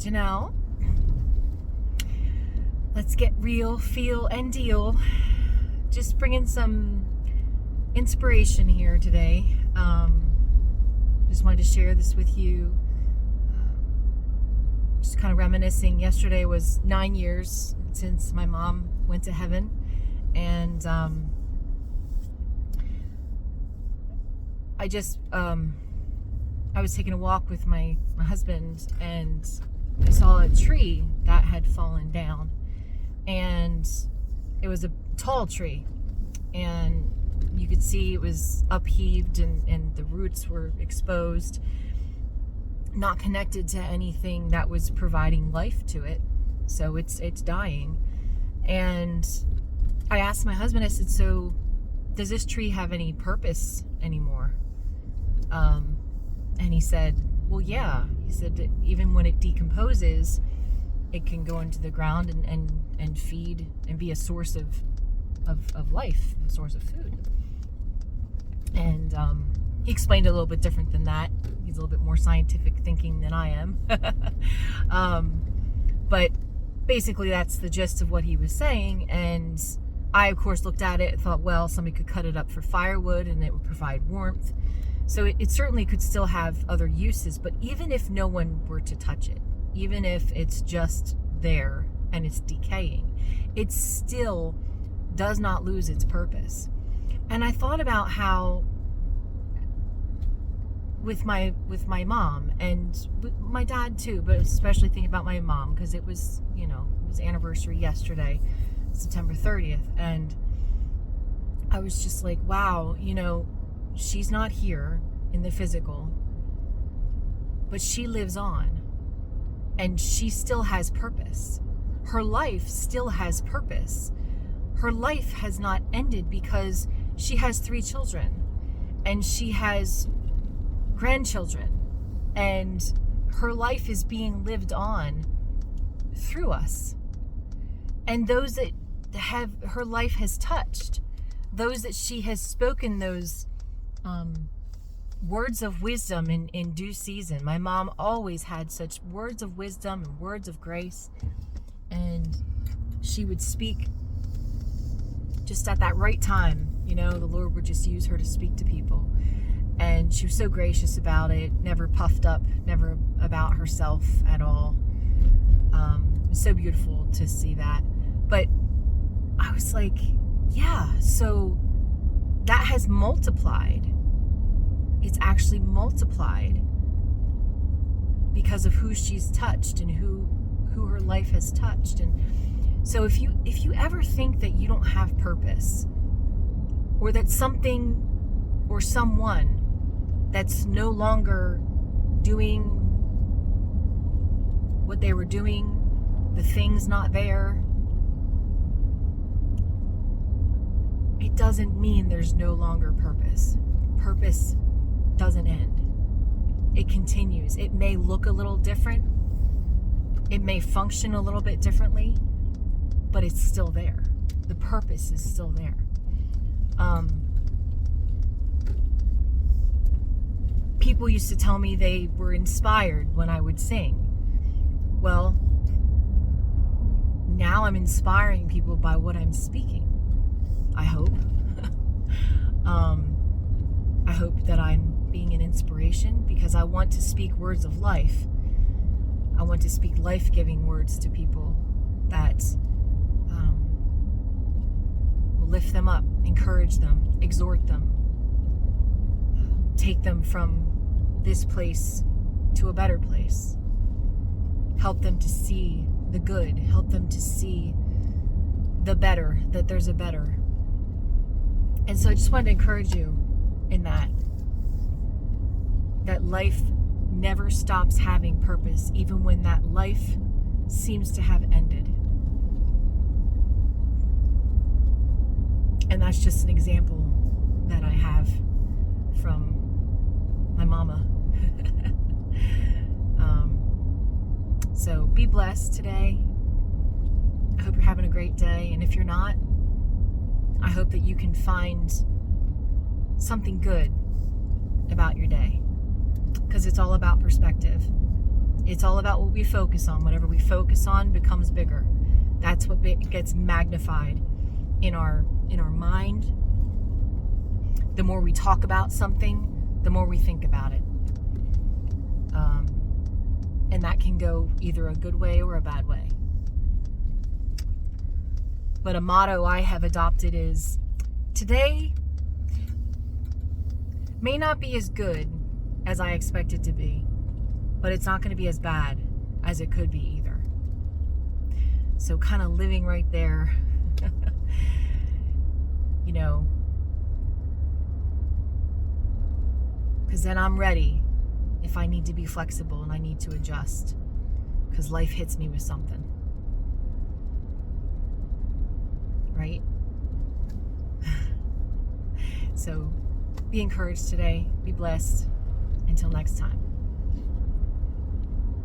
Janelle. Let's get real, feel, and deal. Just bringing some inspiration here today. Just wanted to share this with you. Just kind of reminiscing. Yesterday was 9 years since my mom went to heaven, and I was taking a walk with my husband, and I saw a tree that had fallen down, and it was a tall tree, and you could see it was upheaved, and the roots were exposed, not connected to anything that was providing life to it. So it's dying. And I asked my husband, I said, so does this tree have any purpose anymore? And he said, well, yeah. He said that even when it decomposes, it can go into the ground and feed and be a source of life, a source of food. And he explained it a little bit different than that. He's a little bit more scientific thinking than I am. But basically that's the gist of what he was saying. And I, of course, looked at it and thought, well, somebody could cut it up for firewood and it would provide warmth. So it certainly could still have other uses. But even if no one were to touch it, even if it's just there and it's decaying, it still does not lose its purpose. And I thought about how with my mom and with my dad too, but especially thinking about my mom, because it was anniversary yesterday, September 30th, and I was just like, wow, she's not here in the physical, but she lives on, and she still has purpose. Her life still has purpose. Her life has not ended, because she has 3 children and she has grandchildren, and her life is being lived on through us. And those that her life has touched, those that she has spoken those words of wisdom in due season. My mom always had such words of wisdom and words of grace, and she would speak just at that right time. The Lord would just use her to speak to people, and she was so gracious about it, never puffed up, never about herself at all. It was so beautiful to see that. But I was like, yeah, so that has multiplied. It's actually multiplied because of who she's touched and who her life has touched. And so if you ever think that you don't have purpose, or that something or someone that's no longer doing what they were doing, the thing's not there, it doesn't mean there's no longer purpose. Purpose doesn't end. It continues. It may look a little different. It may function a little bit differently, but it's still there. The purpose is still there. People used to tell me they were inspired when I would sing. Well, now I'm inspiring people by what I'm speaking. I hope. I hope that I'm being an inspiration, because I want to speak words of life. I want to speak life-giving words to people that will lift them up, encourage them, exhort them, take them from this place to a better place. Help them to see the good. Help them to see the better, that there's a better. And so I just wanted to encourage you in that life never stops having purpose, even when that life seems to have ended. And that's just an example that I have from my mama. So be blessed today. I hope you're having a great day. And if you're not, I hope that you can find something good about your day, because it's all about perspective. It's all about what we focus on. Whatever we focus on becomes bigger. That's what gets magnified in our mind. The more we talk about something, the more we think about it. And that can go either a good way or a bad way. But a motto I have adopted is, today may not be as good as I expect it to be, but it's not going to be as bad as it could be either. So kind of living right there, you know, because then I'm ready if I need to be flexible and I need to adjust, because life hits me with something. Right? So be encouraged today. Be blessed. Until next time.